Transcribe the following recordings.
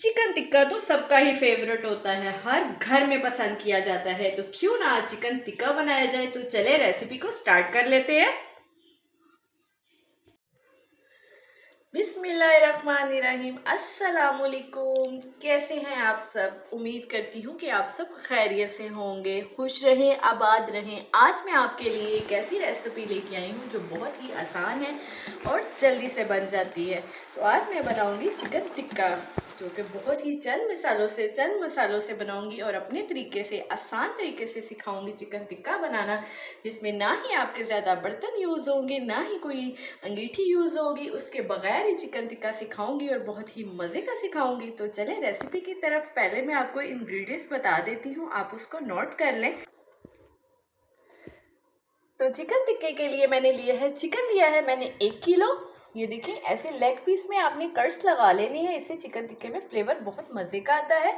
Chicken tikka तो सबका ही favourite होता है, हर घर में पसंद किया जाता है। तो क्यों ना आज चिकन टिक्का बनाया जाए। तो चले रेसिपी को स्टार्ट कर लेते हैं। बिस्मिल्लाहिर्रहमानिर्रहीम। अस्सलामुअलैकुम। कैसे हैं आप सब? उम्मीद करती हूँ कि आप सब खैरियत से होंगे, खुश रहें, आबाद रहें। आज मैं आपके लिए एक ऐसी रेसिपी लेके आई हूँ जो बहुत ही आसान है और जल्दी से बन जाती है। तो आज मैं बनाऊँगी चिकन टिक्का, जो कि बहुत ही चंद मसालों से बनाऊंगी और अपने तरीके से, आसान तरीके से सिखाऊंगी चिकन टिक्का बनाना, जिसमें ना ही आपके ज़्यादा बर्तन यूज़ होंगे, ना ही कोई अंगीठी यूज़ होगी। उसके बगैर ही चिकन टिक्का सिखाऊंगी और बहुत ही मज़े का सिखाऊंगी। तो चलें रेसिपी की तरफ। पहले मैं आपको इंग्रेडिएंट्स बता देती हूँ, आप उसको नोट कर लें। तो चिकन टिक्के के लिए मैंने चिकन लिया है मैंने 1 किलो। ये देखिए, ऐसे लेग पीस में आपने कट्स लगा लेने हैं, इससे चिकन टिक्के में फ्लेवर बहुत मज़े का आता है।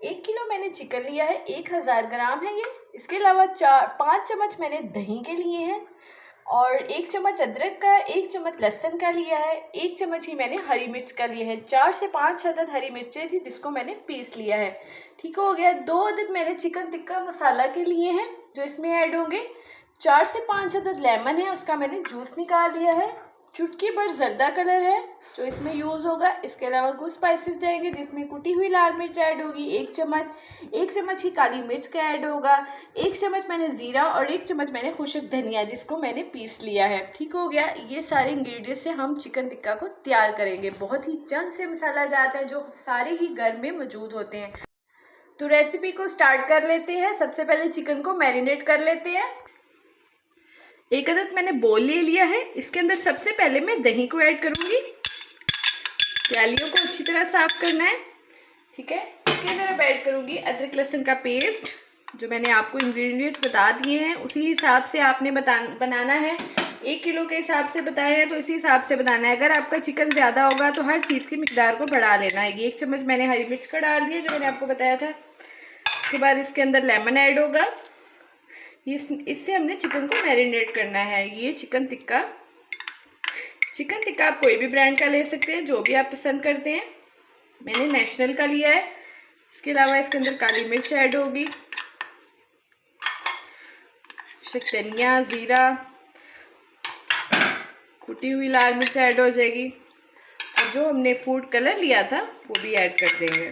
1 किलो मैंने चिकन लिया है, 1000 ग्राम है ये। इसके अलावा 5 चम्मच मैंने दही के लिए हैं और 1 चम्मच अदरक का, 1 चम्मच लहसुन का लिया है, 1 चम्मच ही मैंने हरी मिर्च का लिया है। 4 से 5 अदद हरी मिर्चें थी जिसको मैंने पीस लिया है। ठीक हो गया। 2 अदद मैंने चिकन टिक्का मसाला के लिए हैं जो इसमें ऐड होंगे। 4 से 5 अदद लेमन है, उसका मैंने जूस निकाल लिया है। चुटकी भर जर्दा कलर है जो इसमें यूज़ होगा। इसके अलावा कुछ स्पाइसेस जाएंगे जिसमें कुटी हुई लाल मिर्च ऐड होगी 1 चम्मच ही काली मिर्च का ऐड होगा। 1 चम्मच मैंने ज़ीरा और 1 चम्मच मैंने खुशक धनिया जिसको मैंने पीस लिया है। ठीक हो गया। ये सारे इंग्रेडिएंट्स से हम चिकन टिक्का को तैयार करेंगे। बहुत ही चंद से मसाला जाते हैं जो सारे ही घर में मौजूद होते हैं। तो रेसिपी को स्टार्ट कर लेते हैं। सबसे पहले चिकन को मैरिनेट कर लेते हैं। 1 अदद मैंने बोल ले लिया है। इसके अंदर सबसे पहले मैं दही को ऐड करूंगी। प्यालियों को अच्छी तरह साफ करना है। ठीक है। इसके अंदर अब ऐड करूंगी अदरक लहसुन का पेस्ट, जो मैंने आपको इंग्रेडिएंट्स बता दिए हैं उसी हिसाब से आपने बनाना है। 1 किलो के हिसाब से बताए हैं तो इसी हिसाब से बनाना है। अगर आपका चिकन ज़्यादा होगा तो हर चीज़ की मिकदार को बढ़ा लेना है। 1 चम्मच मैंने हरी मिर्च का डाल दिया जो मैंने आपको बताया था। उसके बाद इसके अंदर लेमन ऐड होगा। इससे हमने चिकन को मैरिनेट करना है। ये चिकन टिक्का आप कोई भी ब्रांड का ले सकते हैं, जो भी आप पसंद करते हैं। मैंने नेशनल का लिया है। इसके अलावा इसके अंदर काली मिर्च ऐड होगी, धनिया, ज़ीरा, कुटी हुई लाल मिर्च ऐड हो जाएगी और जो हमने फूड कलर लिया था वो भी ऐड कर देंगे।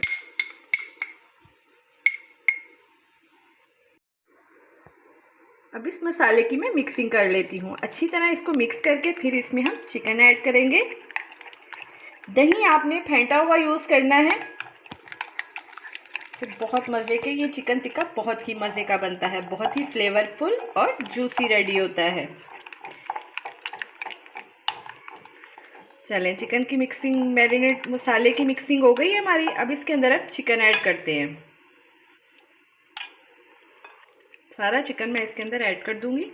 अब इस मसाले की मैं मिक्सिंग कर लेती हूँ। अच्छी तरह इसको मिक्स करके फिर इसमें हम चिकन ऐड करेंगे। दही आपने फेंटा हुआ यूज़ करना है। बहुत मज़े के ये चिकन टिक्का बहुत ही मज़े का बनता है, बहुत ही फ्लेवरफुल और जूसी रेडी होता है। चलें, चिकन की मिक्सिंग, मैरिनेट मसाले की मिक्सिंग हो गई है हमारी। अब इसके अंदर अब चिकन ऐड करते हैं। सारा चिकन मैं इसके अंदर ऐड कर दूंगी।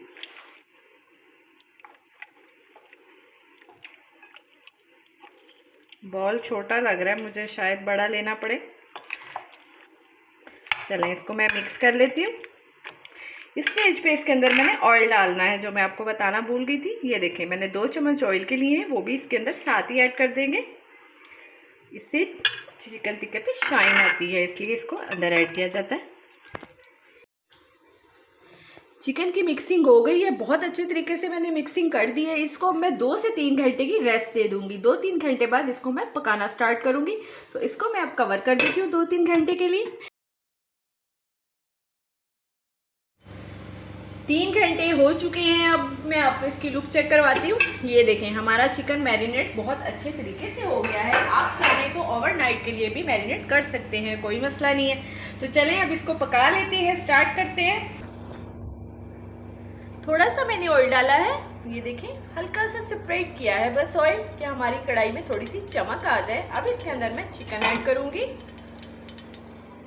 बॉल छोटा लग रहा है मुझे, शायद बड़ा लेना पड़े। चलें, इसको मैं मिक्स कर लेती हूँ। इस स्टेज पे इसके अंदर मैंने ऑयल डालना है, जो मैं आपको बताना भूल गई थी। ये देखें, मैंने 2 चम्मच ऑयल के लिए हैं, वो भी इसके अंदर साथ ही ऐड कर देंगे। इससे चिकन टिक्के पे शाइन आती है, इसलिए इसको अंदर ऐड किया जाता है। चिकन की मिक्सिंग हो गई है, बहुत अच्छे तरीके से मैंने मिक्सिंग कर दी है। इसको मैं 2 से 3 घंटे की रेस्ट दे दूंगी। 2-3 घंटे बाद इसको मैं पकाना स्टार्ट करूंगी। तो इसको मैं अब कवर कर देती हूँ 2-3 घंटे के लिए। 3 घंटे हो चुके हैं। अब मैं आपको इसकी लुक चेक करवाती हूँ। ये देखें, हमारा चिकन मैरिनेट बहुत अच्छे तरीके से हो गया है। आप चाहें तो ओवरनाइट के लिए भी मैरिनेट कर सकते हैं, कोई मसला नहीं है। तो चलें अब इसको पका लेते हैं, स्टार्ट करते हैं। थोड़ा सा मैंने ऑयल डाला है, ये देखें, हल्का सा स्प्रेड किया है बस ऑयल, कि हमारी कढ़ाई में थोड़ी सी चमक आ जाए। अब इसके अंदर मैं चिकन ऐड करूंगी।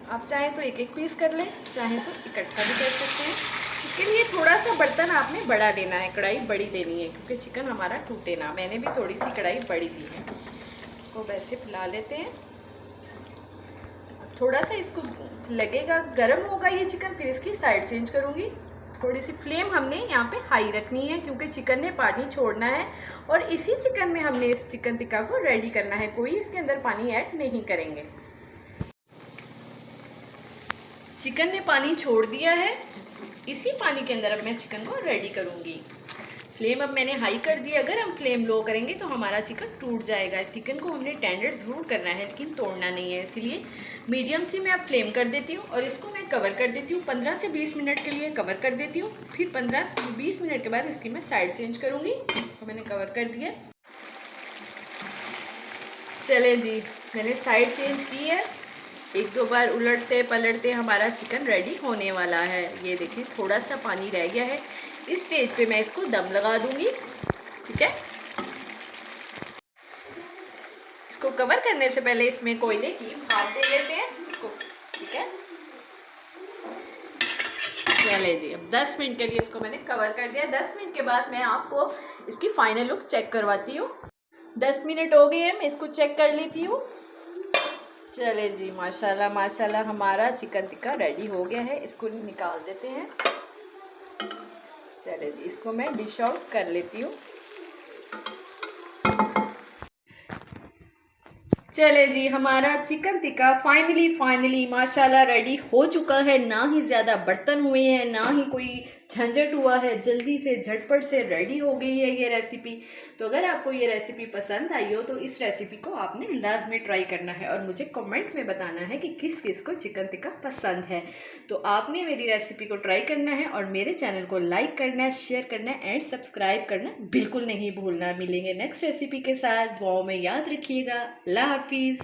आप चाहें तो 1-1 पीस कर लें, चाहें तो इकट्ठा भी कर सकते हैं। इसके लिए थोड़ा सा बर्तन आपने बड़ा लेना है, कढ़ाई बड़ी लेनी है, क्योंकि चिकन हमारा टूटे ना। मैंने भी थोड़ी सी कढ़ाई बड़ी ली है। इसको वैसे फैला लेते हैं। थोड़ा सा इसको लगेगा गर्म होगा ये चिकन, फिर इसकी साइड चेंज करूंगी। थोड़ी सी फ्लेम हमने यहाँ पे हाई रखनी है, क्योंकि चिकन ने पानी छोड़ना है और इसी चिकन में हमने इस चिकन टिक्का को रेडी करना है। कोई इसके अंदर पानी ऐड नहीं करेंगे। चिकन ने पानी छोड़ दिया है। इसी पानी के अंदर अब मैं चिकन को रेडी करूँगी। फ्लेम अब मैंने हाई कर दी। अगर हम फ्लेम लो करेंगे तो हमारा चिकन टूट जाएगा। चिकन को हमने टेंडर ज़रूर करना है लेकिन तोड़ना नहीं है, इसलिए मीडियम से मैं अब फ्लेम कर देती हूँ और इसको मैं कवर कर देती हूँ। 15 से 20 मिनट के लिए कवर कर देती हूँ। फिर 15 से 20 मिनट के बाद इसकी मैं साइड चेंज करूँगी। इसको मैंने कवर कर दिया। चले जी, मैंने साइड चेंज की है। एक दो बार उलटते पलटते हमारा चिकन रेडी होने वाला है। ये देखिए थोड़ा सा पानी रह गया है। इस स्टेज पे मैं इसको दम लगा दूंगी। ठीक है, इसको कवर करने से पहले इसमें कोयले की भाप दे लेते हैं इसको। ठीक है, चले जी, अब 10 मिनट के लिए इसको मैंने कवर कर दिया। 10 मिनट के बाद मैं आपको इसकी फाइनल लुक चेक करवाती हूँ। 10 मिनट हो गए हैं, मैं इसको चेक कर लेती हूँ। चले जी, माशाल्लाह माशाल्लाह हमारा चिकन टिक्का रेडी हो गया है। इसको निकाल देते हैं। चले जी, इसको मैं डिश आउट कर लेती हूँ। चले जी, हमारा चिकन टिक्का फाइनली माशाल्लाह रेडी हो चुका है। ना ही ज़्यादा बर्तन हुए हैं, ना ही कोई झंझट हुआ है। जल्दी से झटपट से रेडी हो गई है ये रेसिपी। तो अगर आपको ये रेसिपी पसंद आई हो तो इस रेसिपी को आपने लाजमी ट्राई करना है और मुझे कमेंट में बताना है कि किस किस को चिकन टिक्का पसंद है। तो आपने मेरी रेसिपी को ट्राई करना है और मेरे चैनल को लाइक करना है, शेयर करना है एंड सब्सक्राइब करना बिल्कुल नहीं भूलना। मिलेंगे नेक्स्ट रेसिपी के साथ। दुआओं में याद रखिएगा। अल्लाह हाफिज़।